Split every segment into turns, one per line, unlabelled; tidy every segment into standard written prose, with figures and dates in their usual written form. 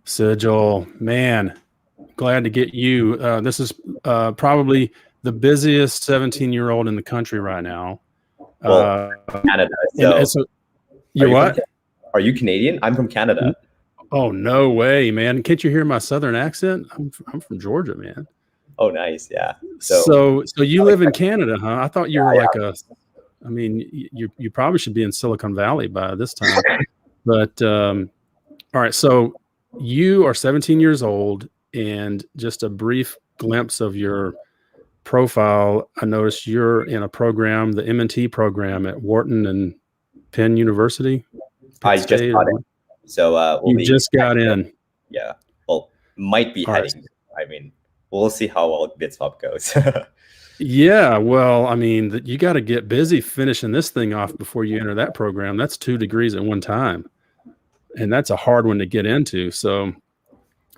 Sigil, man, glad to get you. This is probably the busiest 17-year-old in the country right now.
Well, Canada.
So you're what?
Are you Canadian? I'm from Canada.
Oh, no way, man. Can't you hear my Southern accent? I'm from Georgia, man.
Oh, nice. Yeah.
So you live in Canada, huh? I thought you were like I mean, you probably should be in Silicon Valley by this time. But all right, so you are 17 years old, and just a brief glimpse of your profile. I noticed you're in a program, the M&T program at Wharton and Penn University.
I just got in. So
you just got in.
Yeah. Well, might be heading. I mean, we'll see how well BitSwap goes.
Yeah, well, I mean, you got to get busy finishing this thing off before you enter that program. That's 2 degrees at one time, and that's a hard one to get into. So,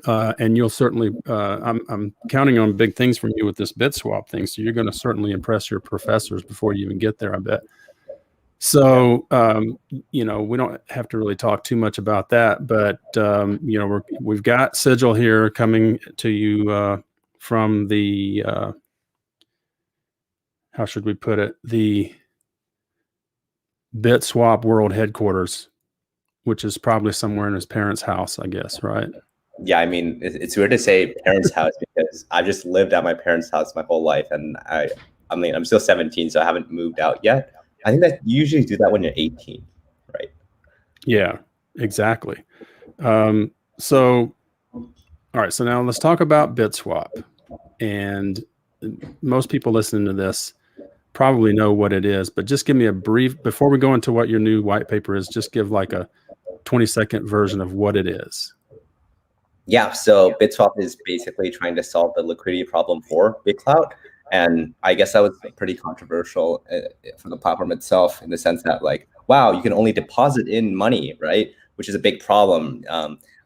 and you'll certainly, I'm counting on big things from you with this BitSwap thing. So you're going to certainly impress your professors before you even get there, I bet. So, you know, we don't have to really talk too much about that, but you know, we've got Sigil here coming to you from the how should we put it? The BitSwap World Headquarters, which is probably somewhere in his parents' house, I guess, right?
Yeah, I mean, it's weird to say parents' house because I've just lived at my parents' house my whole life, and I mean, I'm still 17, so I haven't moved out yet. I think that you usually do that when you're 18, right?
Yeah, exactly. So, all right, so now let's talk about BitSwap. And most people listening to this probably know what it is, but just give me a brief, before we go into what your new white paper is, just give like a 20-second version of what it is.
Yeah, so BitSwap is basically trying to solve the liquidity problem for BitClout. And I guess that was pretty controversial for the platform itself, in the sense that, like, wow, you can only deposit in money, right? Which is a big problem.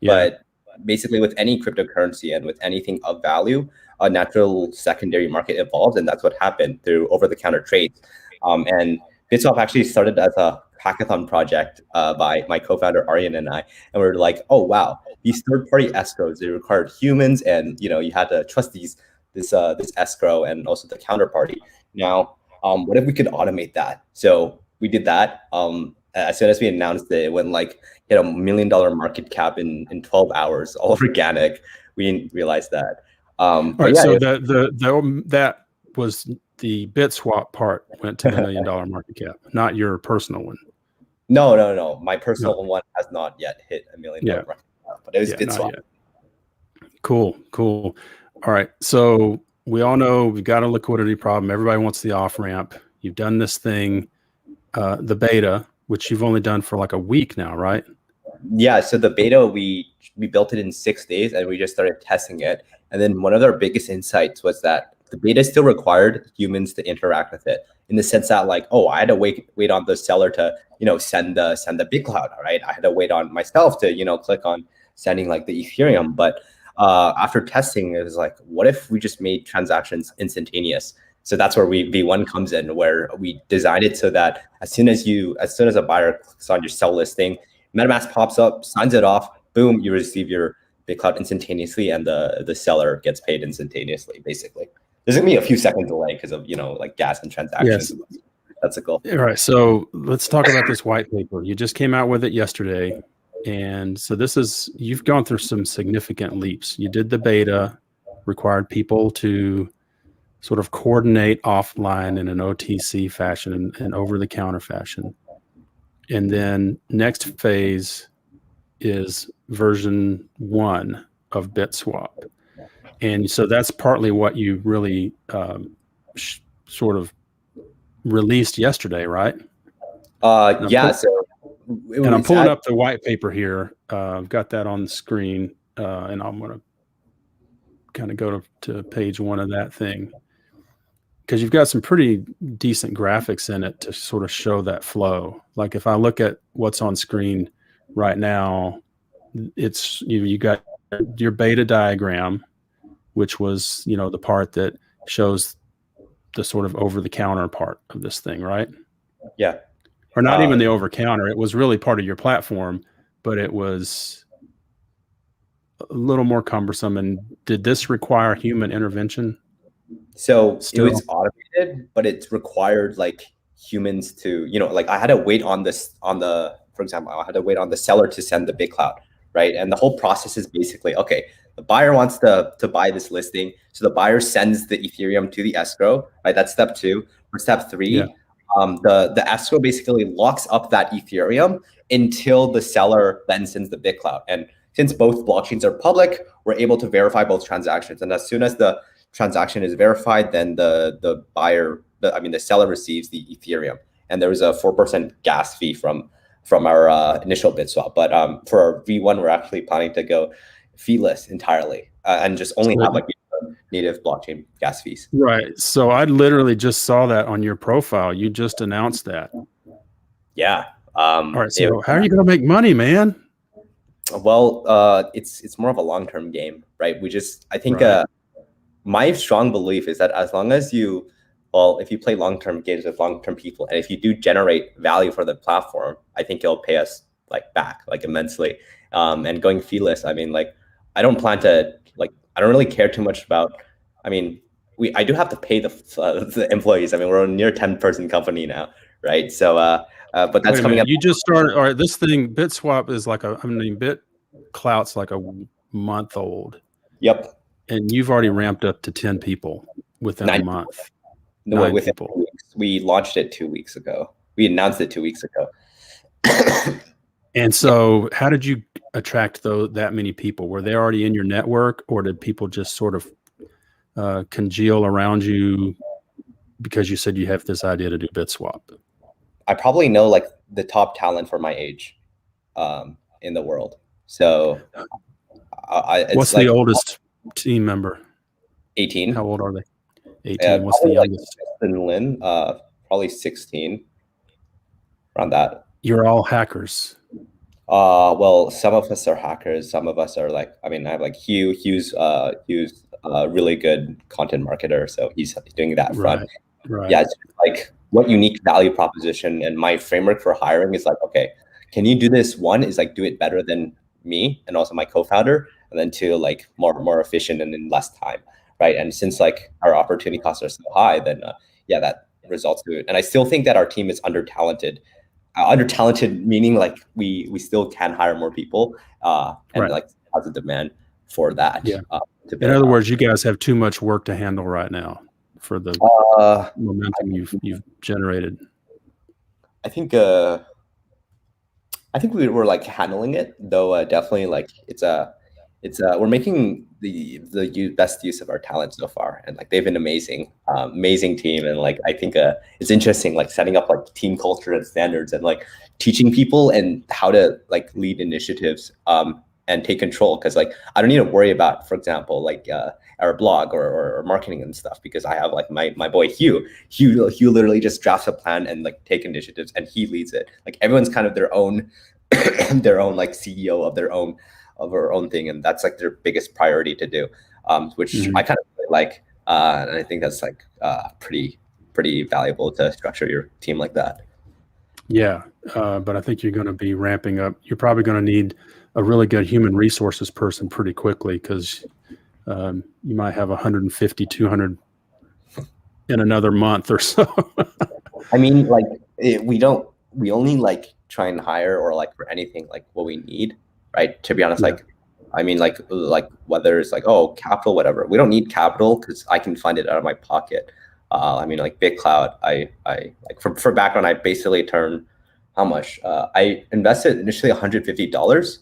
But basically with any cryptocurrency and with anything of value, a natural secondary market evolves, and that's what happened through over-the-counter trades. And BitSwap actually started as a hackathon project by my co-founder Aryan and I, and we were like, oh wow, these third-party escrows, they required humans, and you know, you had to trust this escrow and also the counterparty. Now, what if we could automate that? So we did that. As soon as we announced it went like hit $1 million market cap in 12 hours, all organic. We didn't realize that.
But yeah, so that was the BitSwap part went to the $1 million market cap, not your personal one.
No. My personal one has not yet hit $1 million market cap, but it was BitSwap.
Cool. All right. So we all know we've got a liquidity problem. Everybody wants the off ramp. You've done this thing, the beta, which you've only done for like a week now, right?
Yeah. So the beta, we built it in 6 days, and we just started testing it. And then one of our biggest insights was that the beta still required humans to interact with it, in the sense that, like, oh, I had to wait on the seller to, you know, send the BitClout, right? I had to wait on myself to, you know, click on sending like the Ethereum. But after testing, it was like, what if we just made transactions instantaneous? So that's where V1 comes in, where we designed it so that as soon as a buyer clicks on your sell listing, MetaMask pops up, signs it off, boom, you receive your BitClout instantaneously, and the seller gets paid instantaneously. Basically, there's gonna be a few second delay because of, you know, like gas and transactions. Yes. That's a goal.
All right, so let's talk about this white paper. You just came out with it yesterday, and so you've gone through some significant leaps. You did the beta, required people to sort of coordinate offline in an OTC fashion and over-the-counter fashion, and then next phase is version 1 of BitSwap. And so that's partly what you really sort of released yesterday, right?
Yeah.
I'm pulling up the white paper here. I've got that on the screen, and I'm going to kind of go to page 1 of that thing, because you've got some pretty decent graphics in it to sort of show that flow. Like if I look at what's on screen right now, it's you got your beta diagram, which was, you know, the part that shows the sort of over-the-counter part of this thing, right?
Yeah.
Or not even the over-counter. It was really part of your platform, but it was little more cumbersome. And did this require human intervention?
So
Still?
it was automated, but it required like humans to, like I had to wait on this for example, I had to wait on the seller to send the BitClout, right? And the whole process is basically, okay, the buyer wants to buy this listing. So the buyer sends the Ethereum to the escrow, right? That's step 2. For step 3,
Yeah.
The escrow basically locks up that Ethereum until the seller then sends the BitClout. And since both blockchains are public, we're able to verify both transactions. And as soon as the transaction is verified, then the seller receives the Ethereum. And there was a 4% gas fee from our initial BitSwap. But for our V1, we're actually planning to go feeless entirely and just only have like native blockchain gas fees.
Right. So I literally just saw that on your profile. You just announced that.
Yeah.
All right. So how are you going to make money, man?
Well, it's more of a long-term game, right? I think my strong belief is that as long as if you play long-term games with long-term people, and if you do generate value for the platform, I think it'll pay us like back like immensely. And going feeless, I mean, like I don't plan to I don't really care too much about. I mean, I do have to pay the employees. I mean, we're a near 10-person company now, right? So, but that's coming up.
You just started. All right, this thing BitSwap is like BitClout's like a month old.
Yep.
And you've already ramped up to 10 people within a month.
No, within 2 weeks. We launched it 2 weeks ago. We announced it 2 weeks ago.
And so how did you attract that many people? Were they already in your network, or did people just sort of congeal around you because you said you have this idea to do BitSwap?
I probably know like the top talent for my age in the world. So
what's the oldest team member?
18.
How old are they? 18. What's the youngest?
Justin Lin, probably 16. Around that.
You're all hackers.
Well, some of us are hackers. Some of us are I have like Hugh. Hugh's really good content marketer, so he's doing that front.
Right.
Yeah, it's like what unique value proposition, and my framework for hiring is like, okay, can you do this? One is like do it better than me and also my co-founder, and then 2, like more efficient and in less time, right? And since like our opportunity costs are so high, then that results to it. And I still think that our team is under-talented meaning like we still can hire more people and like has a demand for that.
Yeah. In other words, you guys have too much work to handle right now for the momentum you've generated.
I think we were like handling it, though. Definitely like we're making the best use of our talent so far, and like they've been amazing team. And like I think it's interesting like setting up like team culture and standards, and like teaching people and how to like lead initiatives and take control, because like I don't need to worry about, for example, like our blog or marketing and stuff, because I have like my boy Hugh literally just drafts a plan and like take initiatives, and he leads it. Like everyone's kind of their own like CEO of our own thing, and that's like their biggest priority to do, which I kind of really like, and I think that's like pretty valuable to structure your team like that.
Yeah, but I think you're going to be ramping up. You're probably going to need a really good human resources person pretty quickly, because you might have 150, 200 in another month or so.
I mean, like we only like try and hire or like for anything like what we need, right? To be honest, like I mean, like whether it's like, oh, capital, whatever, we don't need capital because I can fund it out of my pocket. I mean, like BitClout, I like for background, I basically turned how much? I invested initially $150,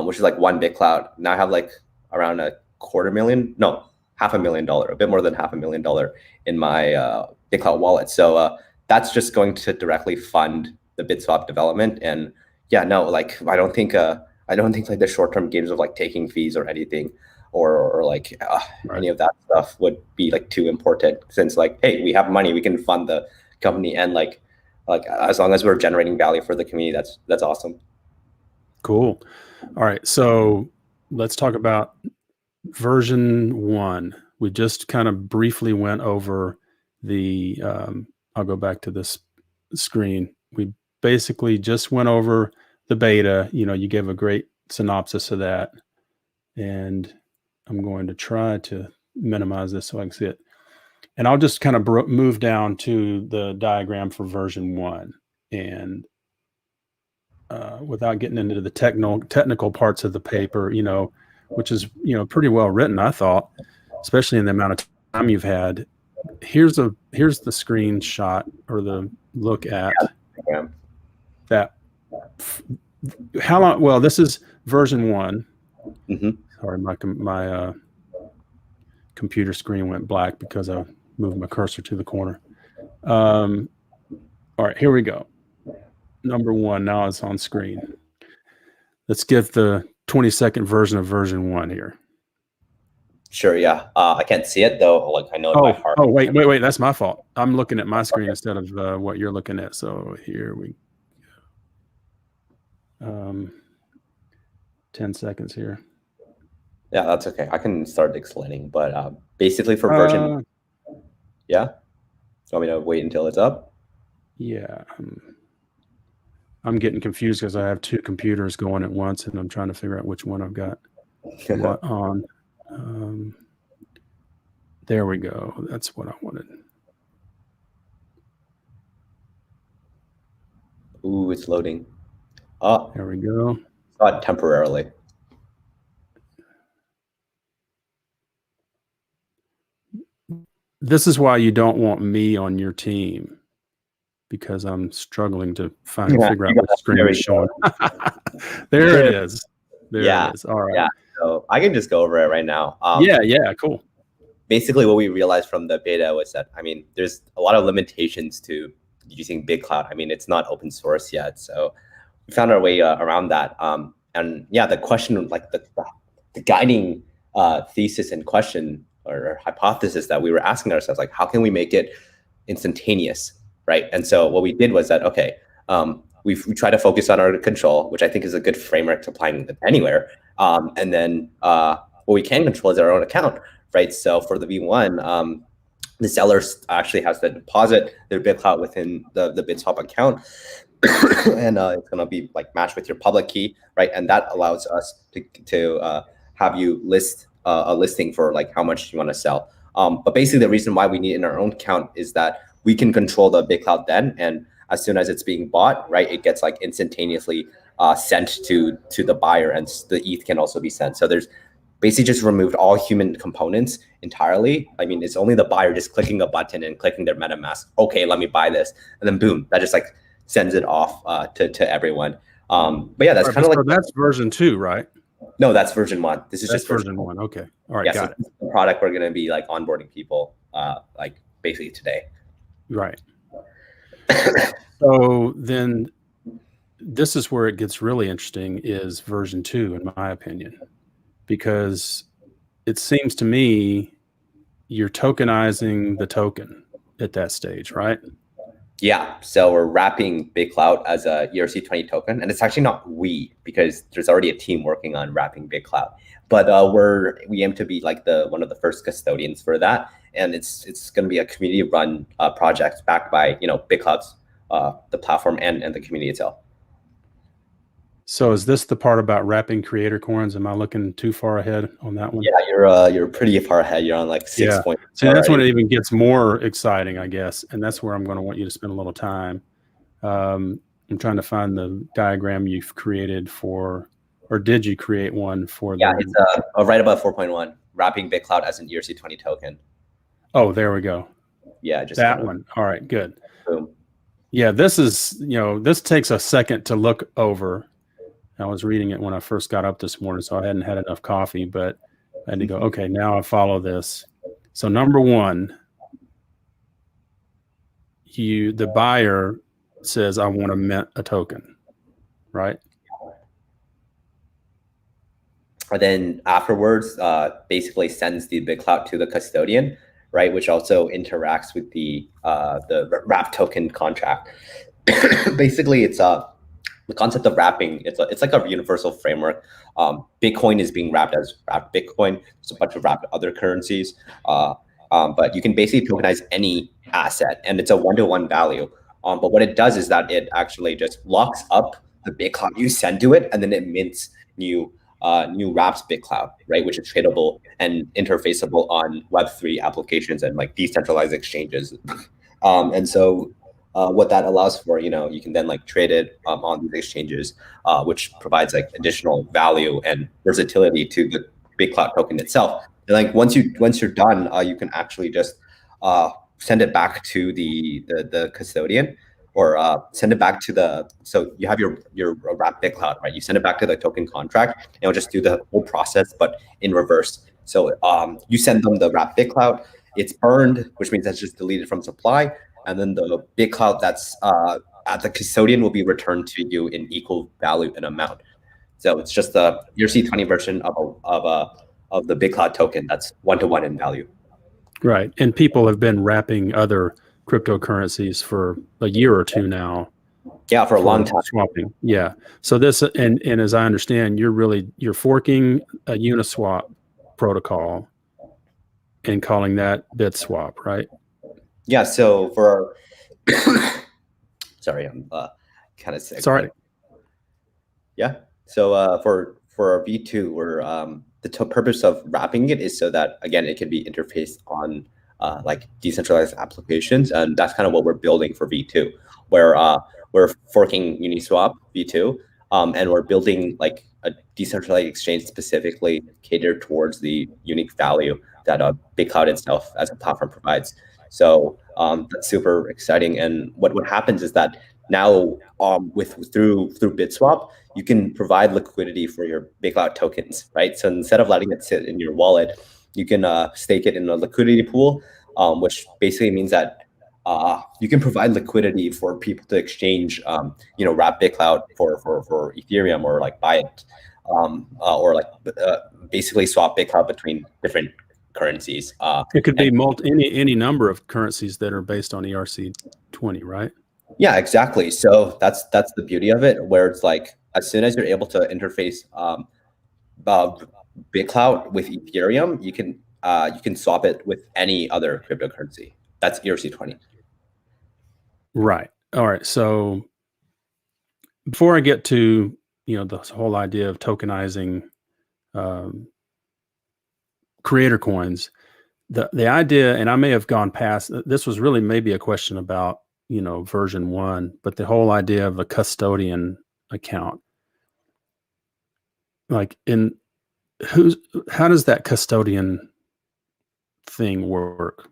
which is like one BitClout. Now I have like around $500,000, a bit more than $500,000 in my BitClout wallet. So that's just going to directly fund the BitSwap development. And yeah, no, like I don't think like the short-term games of like taking fees or anything, or like any of that stuff would be like too important, since like, hey, we have money, we can fund the company, and like as long as we're generating value for the community, that's awesome.
Cool. All right, so let's talk about version 1. We just kind of briefly went over the I'll go back to this screen. We basically just went over the beta. You gave a great synopsis of that. And I'm going to try to minimize this so I can see it. And I'll just kind of move down to the diagram for version 1. And without getting into the technical parts of the paper, you know, which is, you know, pretty well written, I thought, especially in the amount of time you've had. Here's the screenshot or the look at that. How long? Well, this is version 1. Sorry, my computer screen went black because I moved my cursor to the corner. All right, here we go. Number 1 now is on screen. Let's get the 20-second version of version 1 here.
Sure, yeah. I can't see it though. Like I know it by heart.
Oh, wait. That's my fault. I'm looking at my screen instead of what you're looking at. So here we go. 10 seconds here.
Yeah, that's okay. I can start explaining, but basically for version, yeah. You want me to wait until it's up?
Yeah. I'm getting confused because I have 2 computers going at once, and I'm trying to figure out which one I've got what on. There we go. That's what I wanted.
Ooh, it's loading. Oh,
there we go.
Not temporarily.
This is why you don't want me on your team, because I'm struggling to figure out what screen is showing. There it is. There it is. All right.
Yeah. So I can just go over it right now.
Yeah, cool.
Basically, what we realized from the beta was that, I mean, there's a lot of limitations to using BitClout. I mean, it's not open source yet. So we found our way around that. And yeah, the question, like the guiding thesis and question or hypothesis that we were asking ourselves, like, how can we make it instantaneous, right? And so what we did was that, okay, we try to focus on our control, which I think is a good framework to apply anywhere. And then what we can control is our own account, right? So for the V1, the seller actually has to deposit their BitClout within the BitSwap account, and it's going to be like matched with your public key, right? And that allows us to have you list a listing for like how much you want to sell. But basically, the reason why we need it in our own account is that we can control the BitClout then, and as soon as it's being bought, right, it gets like instantaneously sent to the buyer, and the ETH can also be sent. So there's basically just removed all human components entirely. I mean, it's only the buyer just clicking a button and clicking their MetaMask. Okay, let me buy this, and then boom, that just like sends it off to everyone. But yeah, that's kind of like
that's version 2, right?
No, that's version 1. This is
just version 1. Okay, all right,
yeah,
got
it. The product we're gonna be like onboarding people like basically today.
Right. So then this is where it gets really interesting, is version 2, in my opinion, because it seems to me you're tokenizing the token at that stage, right?
Yeah, so we're wrapping BitClout as a ERC20 token, and it's actually not we, because there's already a team working on wrapping BitClout. But we aim to be like one of the first custodians for that, and it's going to be a community-run project backed by BitClout's the platform and the community itself.
So is this the part about wrapping creator coins? Am I looking too far ahead on that one?
Yeah, you're pretty far ahead. You're on like 6 points.
So that's when it even gets more exciting, I guess. And that's where I'm going to want you to spend a little time. I'm trying to find the diagram you've created for, or did you create one for?
Yeah, it's right above 4.1, wrapping BitClout as an ERC20 token.
Oh, there we go.
Yeah, just
that one. All right, good.
Boom.
Yeah, this is, this takes a second to look over. I was reading it when I first got up this morning, so I hadn't had enough coffee, but I had to go, okay, now I follow this. So number 1, the buyer says, I want to mint a token, right?
And then afterwards, basically sends the BitClout to the custodian, right? Which also interacts with the wrap token contract. Basically, it's the concept of wrapping, it's like a universal framework. Bitcoin is being wrapped as wrapped Bitcoin. There's a bunch of wrapped other currencies, but you can basically tokenize any asset, and it's a 1-to-1 value. But what it does is that it actually just locks up the BitClout you send to it, and then it mints new new wraps BitClout, right, which is tradable and interfaceable on Web3 applications and like decentralized exchanges. And so what that allows for, you can then like trade it on these exchanges, which provides like additional value and versatility to the BitClout token itself. And like once you're done, you can actually just send it back to the custodian, or send it back to so you have your wrap BitClout, right? You send it back to the token contract, and it'll just do the whole process, but in reverse. So you send them the wrap BitClout, it's burned, which means that's just deleted from supply, and then the BitClout that's at the custodian will be returned to you in equal value and amount. So it's just the ERC20 version of the BitClout token that's 1-to-1 in value.
Right, and people have been wrapping other cryptocurrencies for a year or two now.
Yeah, for a long time.
Swapping. Yeah. So this, and as I understand, you're forking a UniSwap protocol and calling that BitSwap, right?
Yeah. So for sorry, I'm kind of sick.
Sorry.
Yeah. So for our V2, we're the purpose of wrapping it is so that, again, it can be interfaced on like decentralized applications, and that's kind of what we're building for V2, where we're forking UniSwap V2, and we're building like a decentralized exchange specifically catered towards the unique value that BitClout itself as a platform provides. So that's super exciting. And what happens is that now through BitSwap, you can provide liquidity for your BitClout tokens, right? So instead of letting it sit in your wallet, you can stake it in a liquidity pool, which basically means that you can provide liquidity for people to exchange, wrap BitClout for Ethereum, or like buy it, or like basically swap BitClout between different currencies.
It could be any number of currencies that are based on ERC20, right?
Yeah, exactly. So that's the beauty of it, where it's like as soon as you're able to interface BitClout with Ethereum, you can swap it with any other cryptocurrency. That's ERC20.
Right. All right. So before I get to the whole idea of tokenizing creator coins, the idea, and I may have gone past, this was really maybe a question about version 1, but the whole idea of a custodian account, like how does that custodian thing work?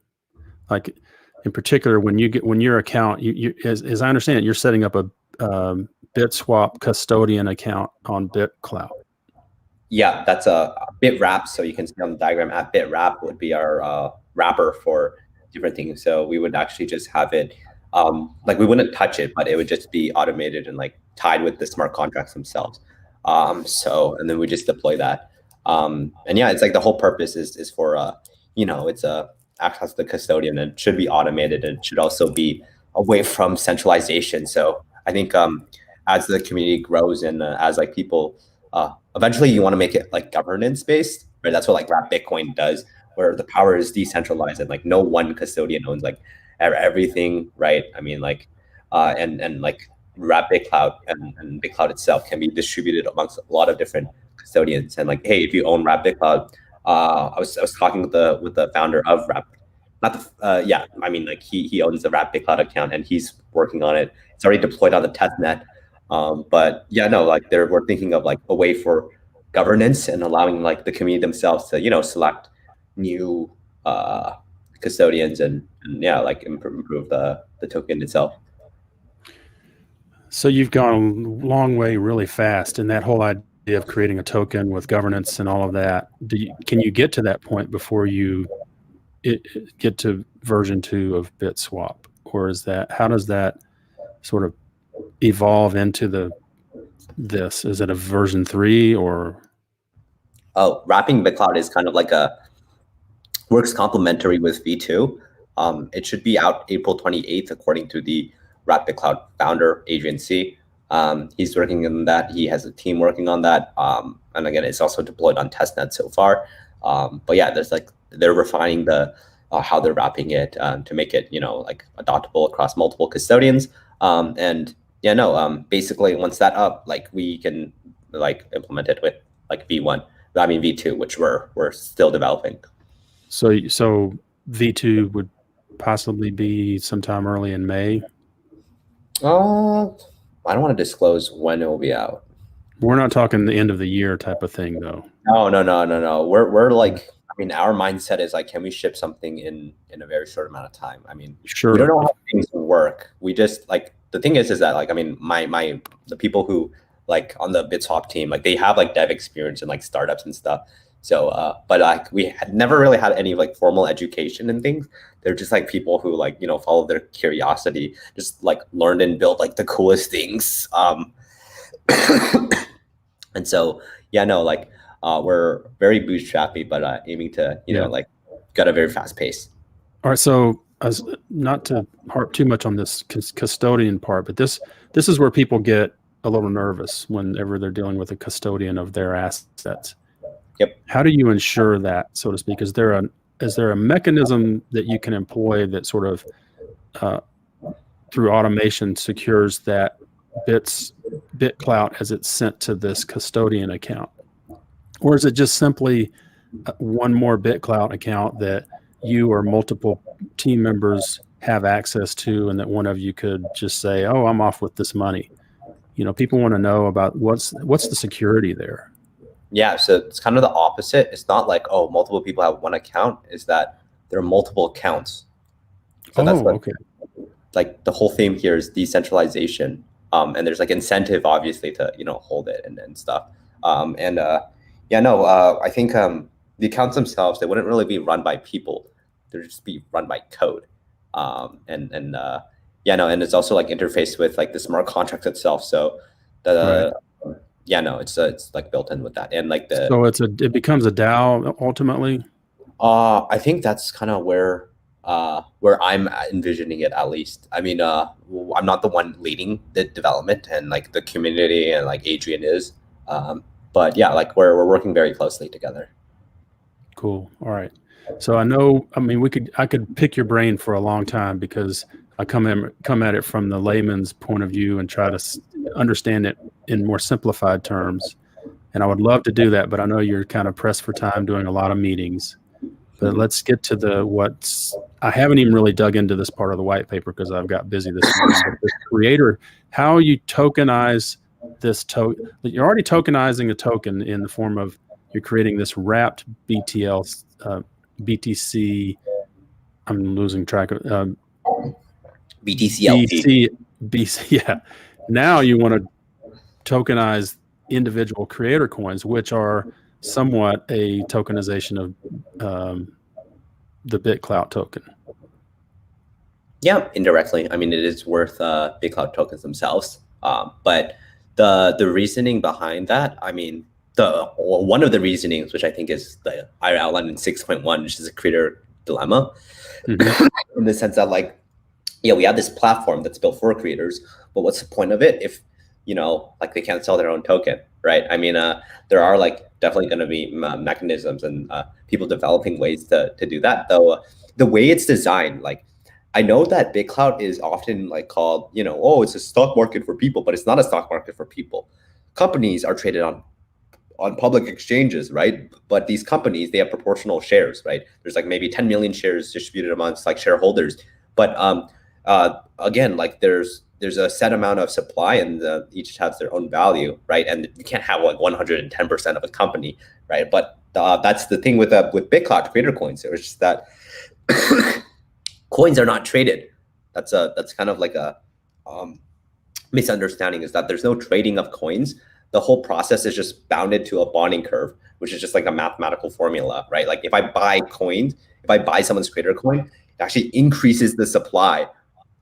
Like in particular, when your account, as I understand it, you're setting up a BitSwap custodian account on BitClout.
Yeah, that's a BitWrap. So you can see on the diagram at BitWrap would be our wrapper for different things. So we would actually just have it, like we wouldn't touch it, but it would just be automated and like tied with the smart contracts themselves. And then we just deploy that. And yeah, it's like the whole purpose is for, it's acts as the custodian, and should be automated, and should also be away from centralization. So I think as the community grows, and as like people, eventually you want to make it like governance based, right? That's what like Wrap Bitcoin does, where the power is decentralized and like no one custodian owns like everything, right? I mean, like, and like Wrap BitClout and BitClout itself can be distributed amongst a lot of different custodians. And like, hey, if you own Wrap BitClout, I was talking with the founder of Wrap, I mean, like he owns the Wrap BitClout account, and he's working on it. It's already deployed on the testnet. But yeah, no, like we're thinking of like a way for governance and allowing like the community themselves to select new custodians and yeah, like improve the token itself.
So you've gone a long way really fast in that whole idea of creating a token with governance and all of that. Can you get to that point before you get to version 2 of BitSwap, or how does that sort of evolve into this? Is it a version 3 or?
Oh, wrapping BitClout is kind of like works complementary with V2. It should be out April 28th, according to the Wrap BitClout founder agency. He's working on that. He has a team working on that. And again, it's also deployed on testnet so far. But yeah, they're refining how they're wrapping it to make it like adoptable across multiple custodians. And yeah, no, basically once that up, like we can like implement it with like V1. I mean V2, which we're still developing.
So V2 would possibly be sometime early in May.
I don't want to disclose when it will be out.
We're not talking the end of the year type of thing, though.
No. We're like, I mean, our mindset is like, can we ship something in a very short amount of time? I mean,
sure.
We don't know how things work. We just like, the thing is that like, I mean, the people who like on the BitSwap team, like they have like dev experience in like startups and stuff. So, but like we had never really had any like formal education and things. They're just like people who like, you know, follow their curiosity, just like learned and built like the coolest things. And so, yeah, no, like we're very bootstrappy, but aiming to, you know, like got a very fast pace.
All right. So as not to harp too much on this custodian part, but this is where people get a little nervous whenever they're dealing with a custodian of their assets.
Yep.
How do you ensure that, so to speak? Is there a mechanism that you can employ that sort of through automation secures that BitClout as it's sent to this custodian account? Or is it just simply one more BitClout account that you or multiple team members have access to, and that one of you could just say, oh, I'm off with this money? You know, people want to know about what's the security there.
Yeah, so it's kind of the opposite. It's not like, oh, multiple people have one account. Is that there are multiple accounts. So that's what, okay. Like the whole theme here is decentralization. And there's like incentive, obviously, to, you know, hold it and stuff. I think the accounts themselves, they wouldn't really be run by people. They'd just be run by code. And it's also like interfaced with like the smart contract itself. So it's like built in with that. And like
so it becomes a DAO ultimately.
I think that's kind of where I'm envisioning it, at least. I mean, I'm not the one leading the development, and like the community and like Adrian is. But yeah, like we're working very closely together.
Cool. All right. So I mean, I could pick your brain for a long time, because I come at it from the layman's point of view and try to understand it in more simplified terms. And I would love to do that, but I know you're kind of pressed for time doing a lot of meetings. But let's get to I haven't even really dug into this part of the white paper because I've got busy this morning. But the creator, how you tokenize this token. You're already tokenizing a token in the form of, you're creating this wrapped BTC. I'm losing track of
BTCLT.
BC, yeah. Now you want to tokenize individual creator coins, which are somewhat a tokenization of the BitClout token.
Yeah, indirectly. I mean, it is worth BitClout tokens themselves. But the reasoning behind that, I mean, one of the reasonings, which I think is I outlined in 6.1, which is a creator dilemma, in the sense that like, yeah, we have this platform that's built for creators, but what's the point of it if, you know, like they can't sell their own token, right? I mean, there are like definitely going to be mechanisms and people developing ways to do that. Though the way it's designed, like I know that BitClout is often like called, you know, oh, it's a stock market for people, but it's not a stock market for people. Companies are traded on public exchanges, right? But these companies, they have proportional shares, right? There's like maybe 10 million shares distributed amongst like shareholders. But again, like there's a set amount of supply, and each has their own value, right? And you can't have like 110% of a company, right? But that's the thing with BitClout creator coins. It was just that coins are not traded. That's kind of like a misunderstanding, is that there's no trading of coins. The whole process is just bounded to a bonding curve, which is just like a mathematical formula, right? Like if I buy coins, if I buy someone's creator coin, it actually increases the supply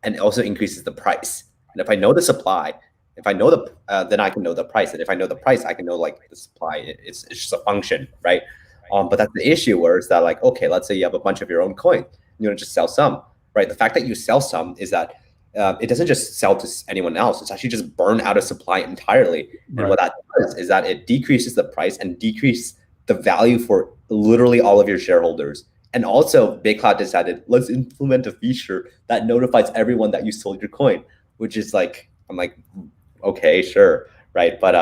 and also increases the price. And if I know the supply, if I know then I can know the price. And if I know the price, I can know like the supply. It's just a function, right? But that's the issue, where it's that like, okay, let's say you have a bunch of your own coin, you want to just sell some, right? The fact that you sell some is that it doesn't just sell to anyone else. It's actually just burn out of supply entirely. And
right.
What that does is that it decreases the price and decreases the value for literally all of your shareholders. And also BitClout decided, let's implement a feature that notifies everyone that you sold your coin, which is like, I'm like, okay, sure, right? But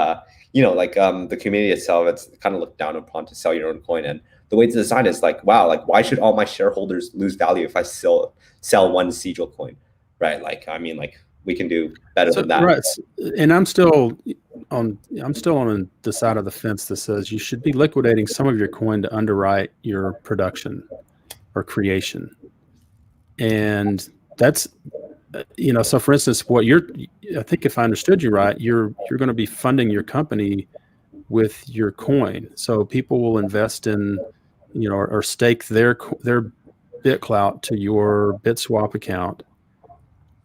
like the community itself, it's kind of looked down upon to sell your own coin. And the way it's designed is like, wow, like why should all my shareholders lose value if I sell one Sigil coin, right? Like, I mean, like we can do better than that.
Right. And I'm still on the side of the fence that says you should be liquidating some of your coin to underwrite your production or creation. And that's, so for instance, I think if I understood you right, you're going to be funding your company with your coin. So people will invest in, or stake their BitClout to your BitSwap account.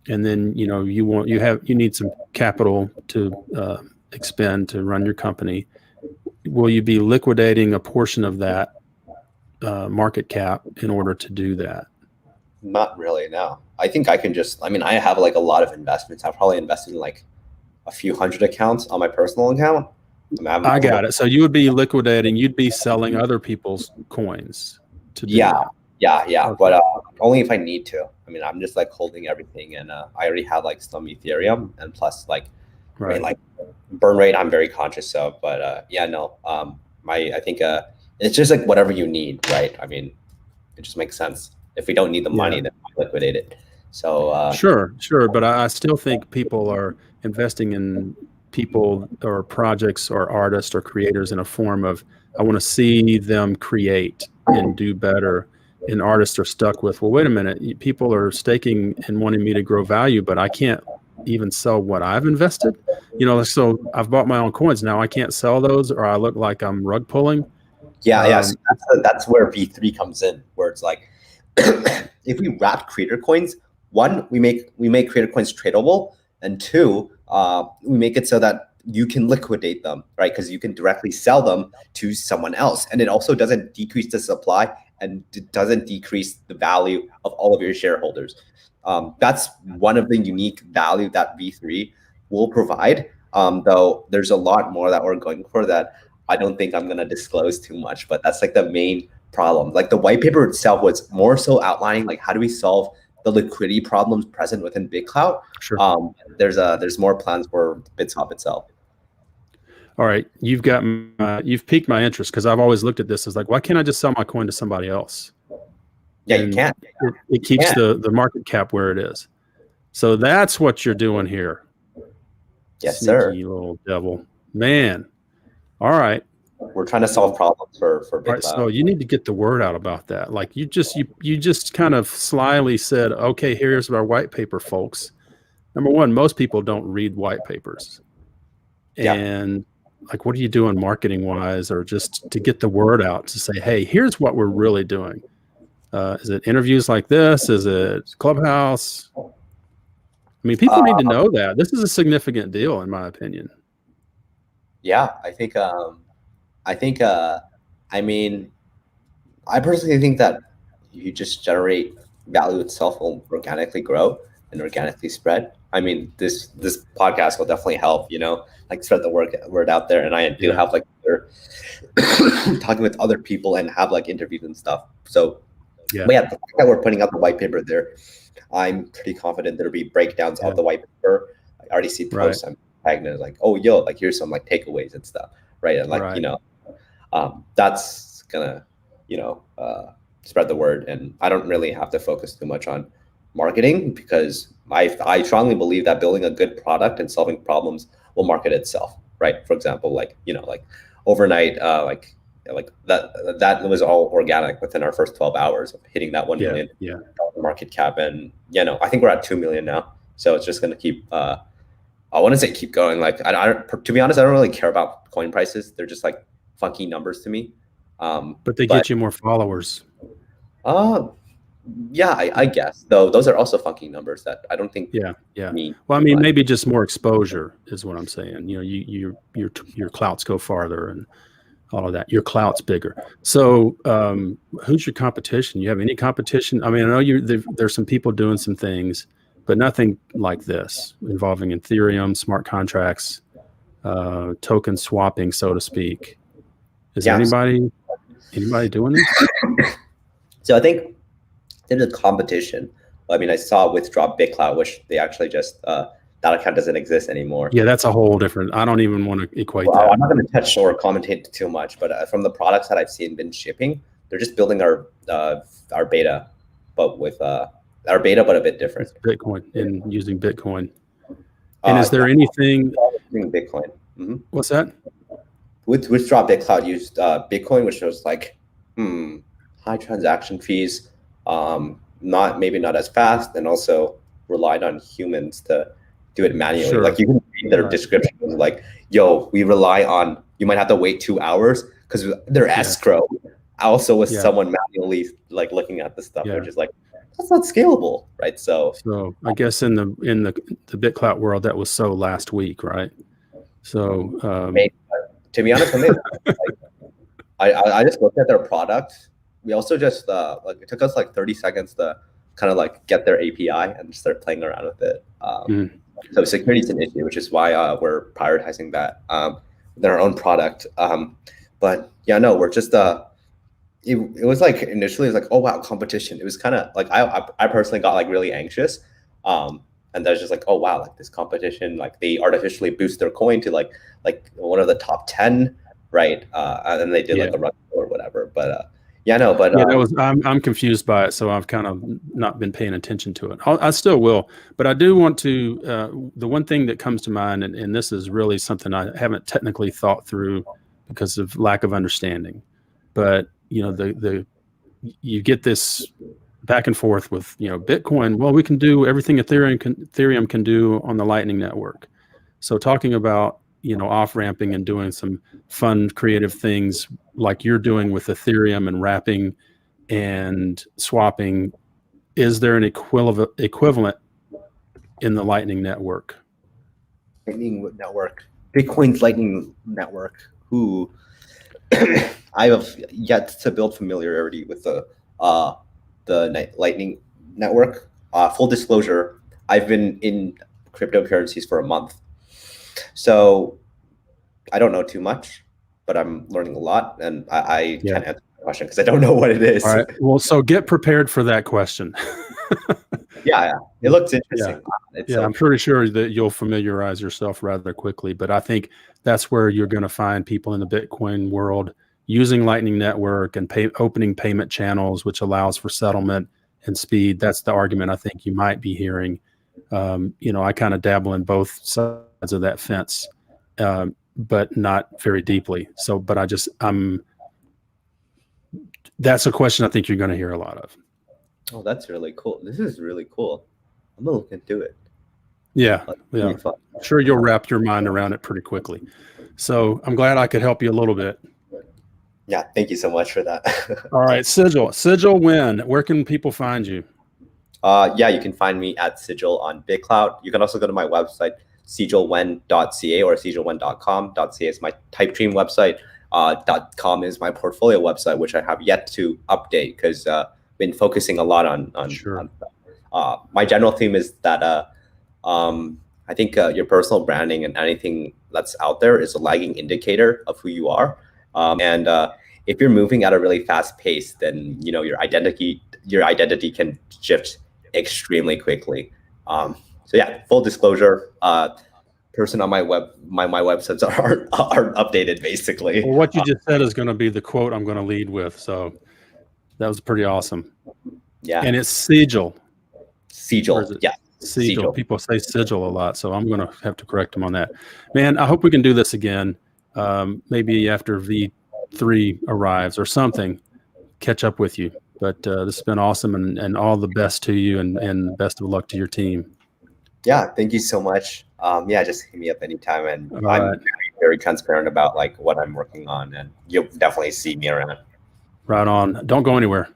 And then, you need some capital to expend to run your company. Will you be liquidating a portion of that market cap in order to do that?
Not really, no. I think I can I have like a lot of investments. I've probably invested in like a few hundred accounts on my personal account.
I got it. So you would be liquidating, you'd be selling other people's coins to do that.
Yeah.
Okay.
But only if I need to. I mean, I'm just like holding everything, and I already have like some Ethereum, and plus like, I mean, like burn rate, I'm very conscious of. But I think it's just like whatever you need, right? I mean, it just makes sense. If we don't need the money, then we liquidate it. So
sure, but I still think people are investing in people or projects or artists or creators in a form of, I want to see them create and do better. And artists are stuck with, well, wait a minute, people are staking and wanting me to grow value, but I can't even sell what I've invested. So I've bought my own coins. Now I can't sell those, or I look like I'm rug pulling.
Yeah. So that's where V3 comes in, where it's like, if we wrap creator coins, one, we make creator coins tradable, and two, we make it so that you can liquidate them, right? Because you can directly sell them to someone else, and it also doesn't decrease the supply, and it doesn't decrease the value of all of your shareholders. That's one of the unique value that V3 will provide. Though there's a lot more that we're going for that I don't think I'm going to disclose too much, but that's like the main problem. Like the white paper itself was more so outlining like how do we solve the liquidity problems present within BitClout.
Sure.
There's more plans for BitSwap itself.
All right, you've piqued my interest, because I've always looked at this as like, why can't I just sell my coin to somebody else?
Yeah, you can't.
It keeps the market cap where it is. So that's what you're doing here.
Yes,
Sneaky
sir.
Little devil, man. All right.
We're trying to solve problems for BitClout.
Right, so you need to get the word out about that. Like you just kind of slyly said, okay, here's our white paper, folks. Number one, most people don't read white papers. And like, what are you doing marketing wise, or just to get the word out to say, hey, here's what we're really doing? Is it interviews like this? Is it Clubhouse? I mean, people need to know that. This is a significant deal, in my opinion.
Yeah, I mean, I personally think that you just generate value itself will organically grow and organically spread. I mean, this podcast will definitely help, like spread the word out there. And I do have like talking with other people and have like interviews and stuff. So the fact that we're putting out the white paper there, I'm pretty confident there'll be breakdowns of the white paper. I already see posts I'm tagging it like, oh, yo, like here's some like takeaways and stuff, right? And like that's gonna spread the word. And I don't really have to focus too much on marketing, because I strongly believe that building a good product and solving problems will market itself, right? For example, like overnight, like that was all organic within our first 12 hours of hitting that $1 million market cap. And I think we're at 2 million now, so it's just going to keep I wouldn't say keep going. Like to be honest, I don't really care about coin prices. They're just like funky numbers to me.
But they get you more followers.
Yeah, I guess, though those are also funky numbers that I don't think
well, I mean, maybe just more exposure is what I'm saying. Your clouts go farther and all of that. Your clout's bigger. So who's your competition? You have any competition? I mean, I know there's some people doing some things, but nothing like this involving Ethereum, smart contracts, token swapping, so to speak. Is anybody doing this?
So I think in the competition, I mean, I saw Withdraw BitClout, which they actually just that that account doesn't exist anymore.
Yeah, that's a whole different. I don't even want to equate
Well,
that.
I'm not going to touch or commentate too much, but from the products that I've seen been shipping, they're just building our beta, but with our beta, but a bit different.
It's Bitcoin and using Bitcoin. And is there anything?
Using Bitcoin. Mm-hmm.
What's that?
With Withdraw BitClout used Bitcoin, which was like high transaction fees, maybe not as fast, and also relied on humans to do it manually.
Sure.
Like you can read their description was like, "Yo, we rely on. You might have to wait 2 hours because they're escrow." Also, with someone manually like looking at the stuff, which is like, that's not scalable, right? So
I guess in the BitClout world, that was so last week, right? So
to be honest with me, I just looked at their product. We also just like it took us like 30 seconds to kind of like get their API and start playing around with it. So security is an issue, which is why we're prioritizing that with our own product. But yeah, no, we're just it was like initially it was like, oh wow, competition. It was kind of like I personally got like really anxious. And there's just like, oh wow, like this competition, like they artificially boost their coin to like one of the top 10, right? And then they did like a run or whatever. But that
was I'm confused by it, so I've kind of not been paying attention to it. I still will, but I do want to. The one thing that comes to mind, and this is really something I haven't technically thought through because of lack of understanding, but you know, you get this back and forth with Bitcoin. Well, we can do everything Ethereum can do on the Lightning Network. So talking about off ramping and doing some fun creative things like you're doing with Ethereum and wrapping and swapping, is there an equivalent in the Lightning Network?
Lightning Network, Bitcoin's Lightning Network. Who I have yet to build familiarity with the Lightning Network. Full disclosure, I've been in cryptocurrencies for a month, so I don't know too much, but I'm learning a lot, and I can't answer the question because I don't know what it is.
All right. Well, so get prepared for that question.
Yeah, it looks interesting.
I'm pretty sure that you'll familiarize yourself rather quickly, but I think that's where you're going to find people in the Bitcoin world using Lightning Network and opening payment channels, which allows for settlement and speed. That's the argument I think you might be hearing. I kind of dabble in both sides of that fence, but not very deeply. So, but that's a question I think you're going to hear a lot of.
Oh, that's really cool. This is really cool. I'm gonna look into it.
Yeah. I'm sure you'll wrap your mind around it pretty quickly. So I'm glad I could help you a little bit.
Yeah, thank you so much for that.
All right, Sigil Wen, where can people find you?
Yeah, you can find me at Sigil on BitClout. You can also go to my website, sigilwen.ca or sigilwen.com. .ca is my type dream website. .com is my portfolio website, which I have yet to update because been focusing a lot on my general theme is that I think your personal branding and anything that's out there is a lagging indicator of who you are. And if you're moving at a really fast pace, then your identity can shift extremely quickly. So yeah, full disclosure, person on my websites aren't updated basically.
Well, what you just said is going to be the quote I'm going to lead with. So that was pretty awesome.
Yeah.
And it's Sigil.
Yeah.
Sigil. People say Sigil a lot, so I'm going to have to correct them on that. Man, I hope we can do this again. Maybe after V3 arrives or something, catch up with you. But this has been awesome, and all the best to you, and best of luck to your team.
Yeah, thank you so much. Yeah, just hit me up anytime, and I'm very transparent about like what I'm working on, and you'll definitely see me around.
Right on. Don't go anywhere.